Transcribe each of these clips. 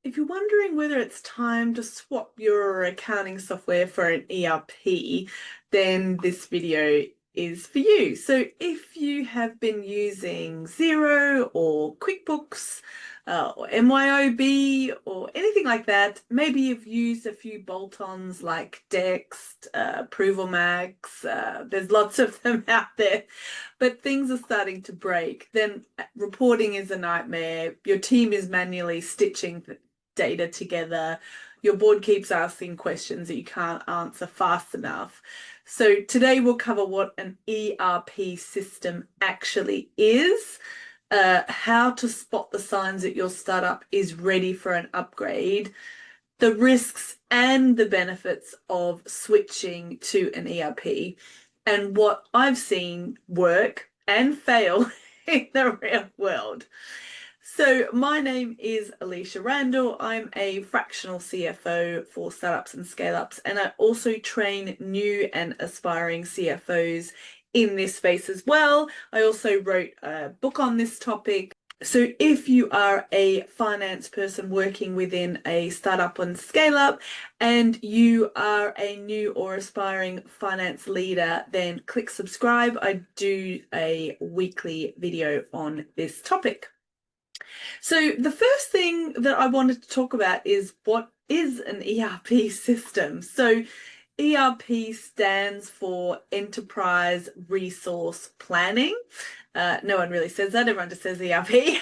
If you're wondering whether it's time to swap your accounting software for an ERP, then this video is for you. So if you have been using Xero or QuickBooks or MYOB or anything like that, maybe you've used a few bolt-ons like Dext, ApprovalMax, there's lots of them out there, but things are starting to break, then reporting is a nightmare. Your team is manually stitching data together. Your board keeps asking questions that you can't answer fast enough. So today we'll cover what an ERP system actually is, how to spot the signs that your startup is ready for an upgrade, the risks and the benefits of switching to an ERP, and what I've seen work and fail in the real world. So my name is Alysha Randall. I'm a fractional CFO for Startups and Scaleups, and I also train new and aspiring CFOs in this space as well. I also wrote a book on this topic. So if you are a finance person working within a startup and scale up and you are a new or aspiring finance leader, then click subscribe. I do a weekly video on this topic. So the first thing that I wanted to talk about is what is an ERP system. So ERP stands for Enterprise Resource Planning. No one really says that. Everyone just says ERP.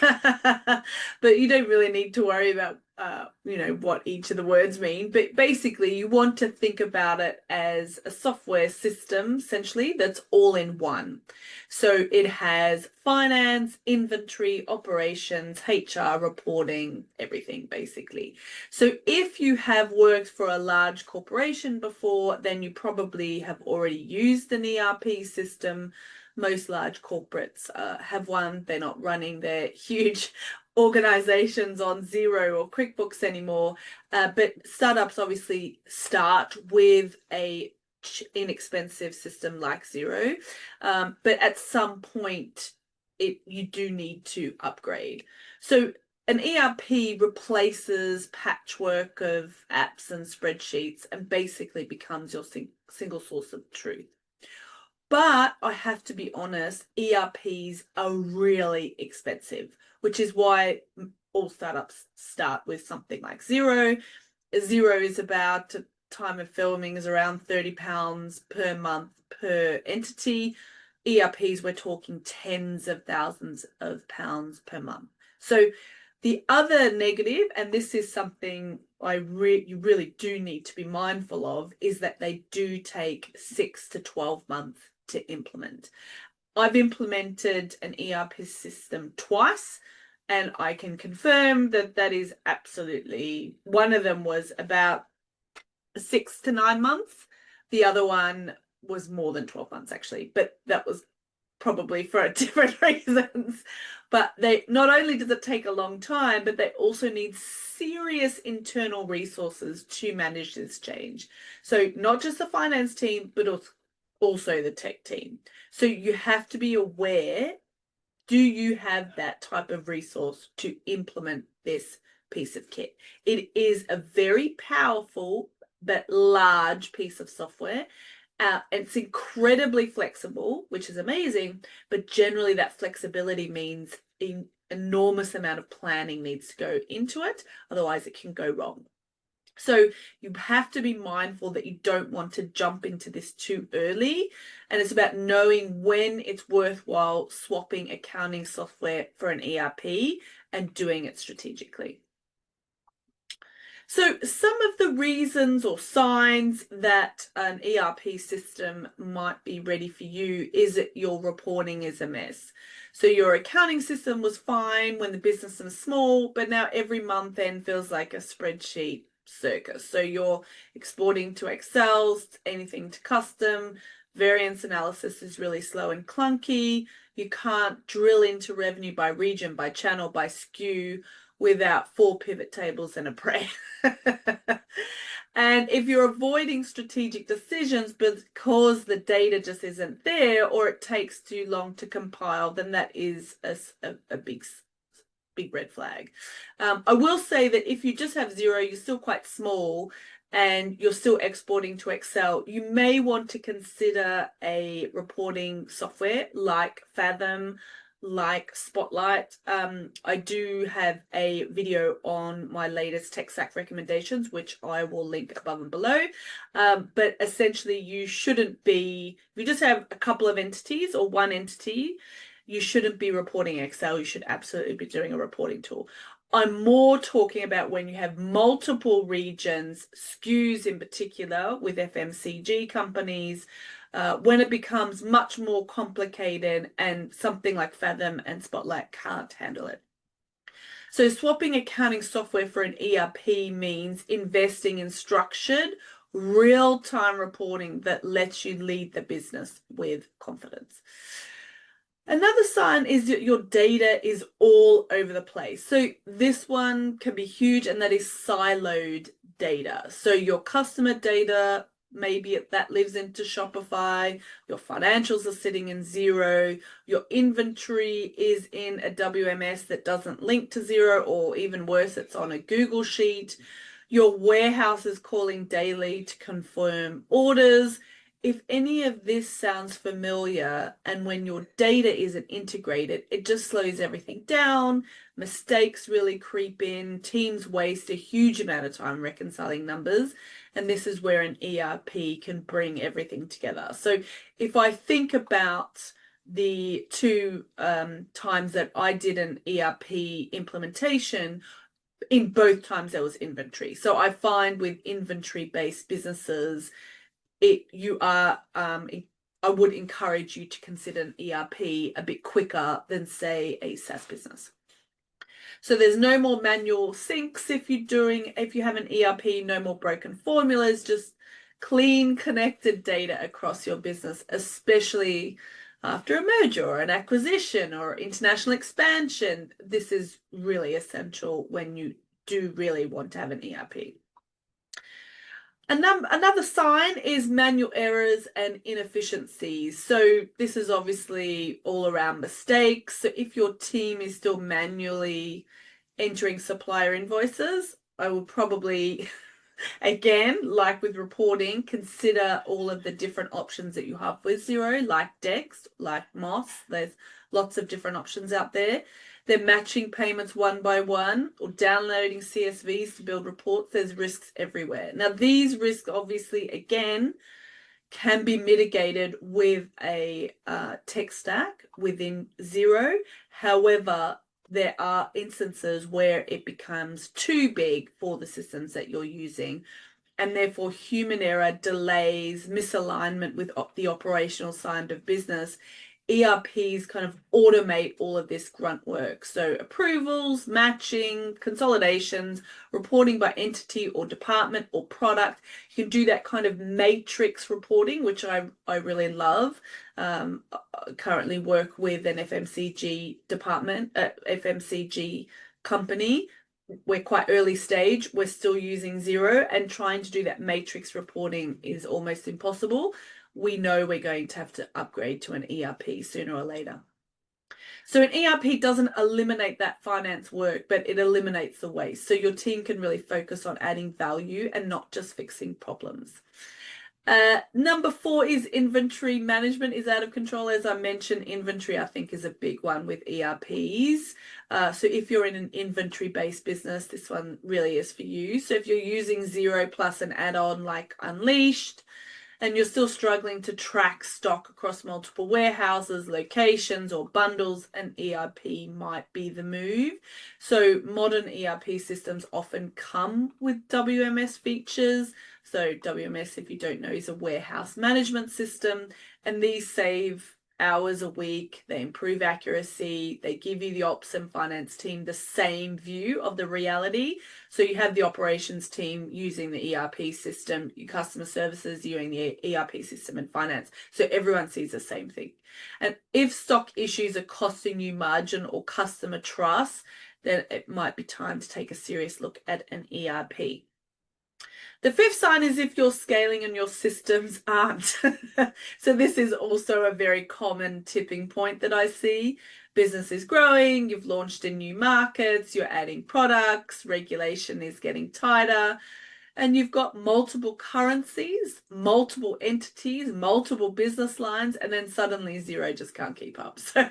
But you don't really need to worry about what each of the words mean. But basically, you want to think about it as a software system, essentially, that's all in one. So it has finance, inventory, operations, HR, reporting, everything, basically. So if you have worked for a large corporation before, then you probably have already used an ERP system. Most large corporates have one. They're not running their huge organizations on Xero or QuickBooks anymore. But startups obviously start with a inexpensive system like Xero. But at some point, you do need to upgrade. So an ERP replaces patchwork of apps and spreadsheets and basically becomes your single source of truth. But I have to be honest, ERPs are really expensive, which is why all startups start with something like Xero. Xero is about, time of filming is around £30 per month per entity. ERPs, we're talking tens of thousands of pounds per month. So the other negative, and this is something you really do need to be mindful of, is that they do take 6 to 12 months to implement. I've implemented an ERP system twice, and I can confirm that that is absolutely, one of them was about 6 to 9 months. The other one was more than 12 months actually, but that was probably for different reasons. But they not only does it take a long time, but they also need serious internal resources to manage this change. So not just the finance team, but also the tech team. So you have to be aware, do you have that type of resource to implement this piece of kit? It is a very powerful but large piece of software. It's incredibly flexible, which is amazing, but generally that flexibility means an enormous amount of planning needs to go into it. Otherwise it can go wrong. So you have to be mindful that you don't want to jump into this too early. And it's about knowing when it's worthwhile swapping accounting software for an ERP and doing it strategically. So some of the reasons or signs that an ERP system might be ready for you is that your reporting is a mess. So your accounting system was fine when the business was small, but now every month end feels like a spreadsheet circus. So you're exporting to Excel, anything to custom, variance analysis is really slow and clunky. You can't drill into revenue by region, by channel, by SKU without 4 pivot tables and a prayer. And if you're avoiding strategic decisions because the data just isn't there or it takes too long to compile, then that is a big big red flag. I will say that if you just have Xero, you're still quite small and you're still exporting to Excel, you may want to consider a reporting software like Fathom, like Spotlight. I do have a video on my latest tech stack recommendations, which I will link above and below. But essentially, you shouldn't be, if you just have a couple of entities or one entity, you shouldn't be reporting Excel. You should absolutely be doing a reporting tool. I'm more talking about when you have multiple regions, SKUs in particular with FMCG companies, when it becomes much more complicated and something like Fathom and Spotlight can't handle it. So swapping accounting software for an ERP means investing in structured, real-time reporting that lets you lead the business with confidence. Another sign is that your data is all over the place. So this one can be huge, and that is siloed data. So your customer data, maybe that lives into Shopify, your financials are sitting in Xero, your inventory is in a WMS that doesn't link to Xero, or even worse, it's on a Google Sheet. Your warehouse is calling daily to confirm orders. If any of this sounds familiar, and when your data isn't integrated, it just slows everything down, mistakes really creep in, teams waste a huge amount of time reconciling numbers, and this is where an ERP can bring everything together. So if I think about the two times that I did an ERP implementation, in both times there was inventory. So I find with inventory-based businesses, I would encourage you to consider an ERP a bit quicker than, say, a SaaS business. So there's no more manual syncs if you have an ERP, no more broken formulas, just clean connected data across your business, especially after a merger or an acquisition or international expansion. This is really essential when you do really want to have an ERP. Another sign is manual errors and inefficiencies. So this is obviously all around mistakes. So if your team is still manually entering supplier invoices, I will probably, again, like with reporting, consider all of the different options that you have with Xero, like Dext, like Moss. There's lots of different options out there. They're matching payments one by one or downloading CSVs to build reports. There's risks everywhere. Now, these risks obviously, again, can be mitigated with a tech stack within Xero. However, there are instances where it becomes too big for the systems that you're using, and therefore human error, delays, misalignment with the operational side of business. ERPs kind of automate all of this grunt work. So approvals, matching, consolidations, reporting by entity or department or product. You can do that kind of matrix reporting, which I really love. I currently work with an FMCG company. We're quite early stage. We're still using Xero, and trying to do that matrix reporting is almost impossible. We know we're going to have to upgrade to an ERP sooner or later. So an ERP doesn't eliminate that finance work, but it eliminates the waste. So your team can really focus on adding value and not just fixing problems. Number 4 is inventory management is out of control. As I mentioned, inventory, I think, is a big one with ERPs. So if you're in an inventory-based business, this one really is for you. So if you're using Xero plus an add-on like Unleashed, and you're still struggling to track stock across multiple warehouses, locations, or bundles, an ERP might be the move. So modern ERP systems often come with WMS features. So WMS, if you don't know, is a warehouse management system, and these save hours a week, they improve accuracy, they give you the ops and finance team the same view of the reality. So you have the operations team using the ERP system, your customer services using the ERP system, and finance. So everyone sees the same thing. And if stock issues are costing you margin or customer trust, then it might be time to take a serious look at an ERP. The 5th sign is if you're scaling and your systems aren't. So this is also a very common tipping point that I see. business is growing, you've launched in new markets, you're adding products, regulation is getting tighter, and you've got multiple currencies, multiple entities, multiple business lines, and then suddenly Xero just can't keep up. So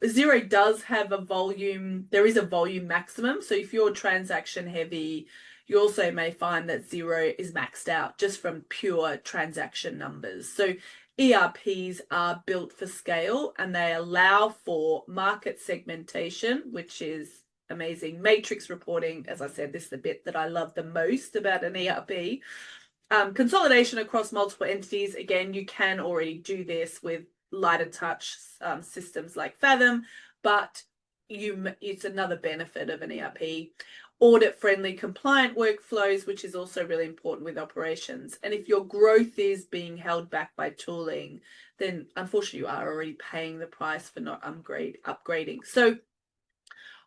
Xero does have a volume, there is a volume maximum. So if you're transaction heavy, you also may find that Xero is maxed out just from pure transaction numbers. So ERPs are built for scale, and they allow for market segmentation, which is amazing. Matrix reporting, as I said, this is the bit that I love the most about an ERP. Consolidation across multiple entities. Again, you can already do this with lighter touch systems like Fathom, but it's another benefit of an ERP. Audit-friendly compliant workflows, which is also really important with operations. And if your growth is being held back by tooling, then unfortunately you are already paying the price for not upgrading. So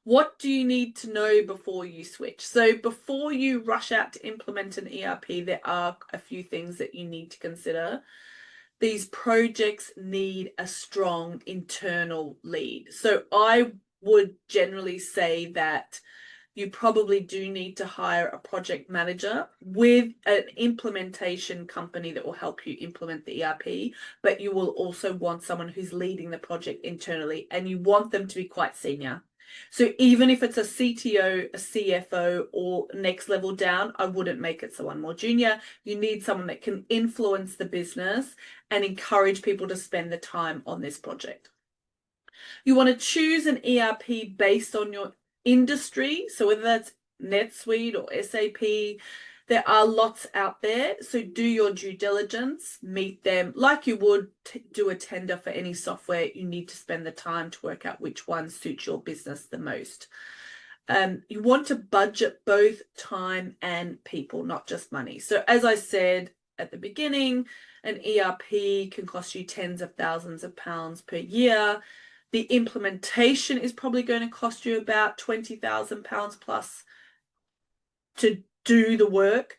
what do you need to know before you switch? So before you rush out to implement an ERP, there are a few things that you need to consider. These projects need a strong internal lead. So I would generally say that you probably do need to hire a project manager with an implementation company that will help you implement the ERP, but you will also want someone who's leading the project internally, and you want them to be quite senior. So even if it's a CTO, a CFO, or next level down, I wouldn't make it someone more junior. You need someone that can influence the business and encourage people to spend the time on this project. You want to choose an ERP based on your industry. So whether that's NetSuite or SAP, there are lots out there. So do your due diligence, meet them like you would do a tender for any software. You need to spend the time to work out which one suits your business the most. You want to budget both time and people, not just money. So as I said at the beginning, an ERP can cost you tens of thousands of pounds per year. The implementation is probably going to cost you about £20,000 plus to do the work,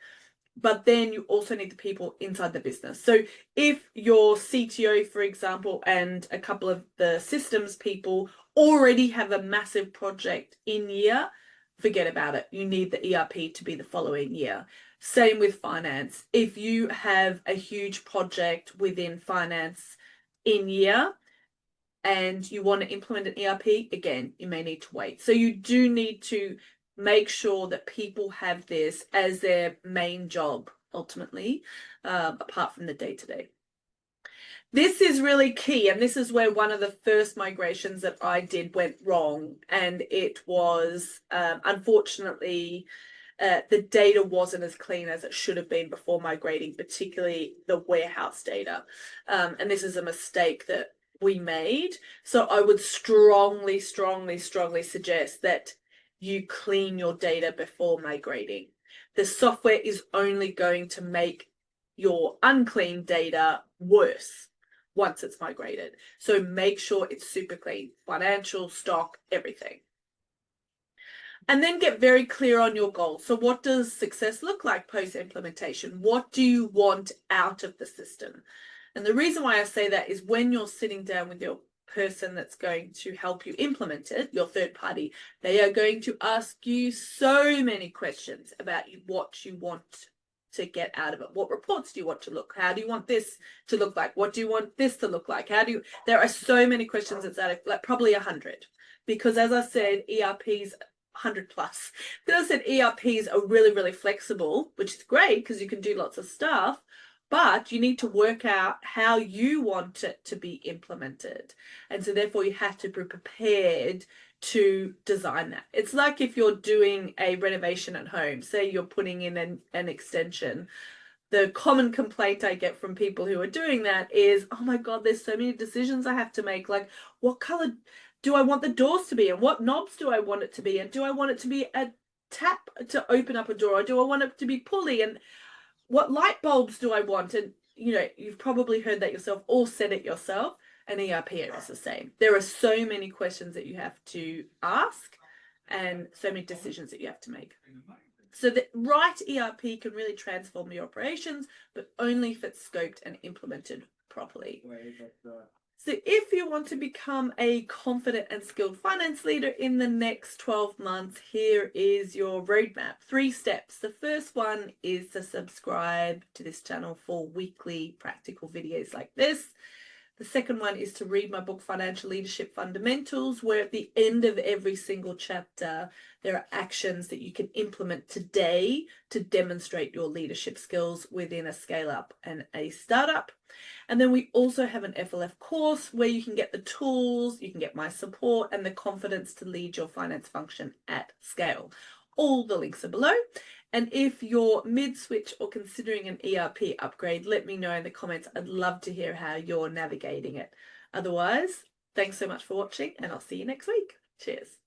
but then you also need the people inside the business. So if your CTO, for example, and a couple of the systems people already have a massive project in year, forget about it. You need the ERP to be the following year. Same with finance. If you have a huge project within finance in year, and you want to implement an ERP, again, you may need to wait. So you do need to make sure that people have this as their main job, ultimately, apart from the day-to-day. This is really key, and this is where one of the first migrations that I did went wrong, and it was, unfortunately, the data wasn't as clean as it should have been before migrating, particularly the warehouse data. And this is a mistake that we made. So I would strongly suggest that you clean your data before migrating. The software is only going to make your unclean data worse once it's migrated. So make sure it's super clean, financial, stock, everything. And then get very clear on your goals. So what does success look like post-implementation? What do you want out of the system? And the reason why I say that is when you're sitting down with your person that's going to help you implement it, your third party, they are going to ask you so many questions about what you want to get out of it. What reports do you want to look? How do you want this to look like? What do you want this to look like? There are so many questions. It's like probably 100, because as I said, ERPs 100 plus. Because I said ERPs are really flexible, which is great because you can do lots of stuff. But you need to work out how you want it to be implemented. And so therefore you have to be prepared to design that. It's like if you're doing a renovation at home, say you're putting in an extension. The common complaint I get from people who are doing that is, oh my God, there's so many decisions I have to make. Like, what color do I want the doors to be? And what knobs do I want it to be? And do I want it to be a tap to open up a door? Or do I want it to be pulley? And what light bulbs do I want? And, you know, you've probably heard that yourself or said it yourself. An ERP is the same. There are so many questions that you have to ask and so many decisions that you have to make. So the right ERP can really transform your operations, but only if it's scoped and implemented properly. So if you want to become a confident and skilled finance leader in the next 12 months, here is your roadmap. 3 steps. The first one is to subscribe to this channel for weekly practical videos like this. The second one is to read my book, Financial Leadership Fundamentals, where at the end of every single chapter, there are actions that you can implement today to demonstrate your leadership skills within a scale-up and a startup. And then we also have an FLF course where you can get the tools, you can get my support and the confidence to lead your finance function at scale. All the links are below. And if you're mid-switch or considering an ERP upgrade, let me know in the comments. I'd love to hear how you're navigating it. Otherwise, thanks so much for watching and I'll see you next week. Cheers.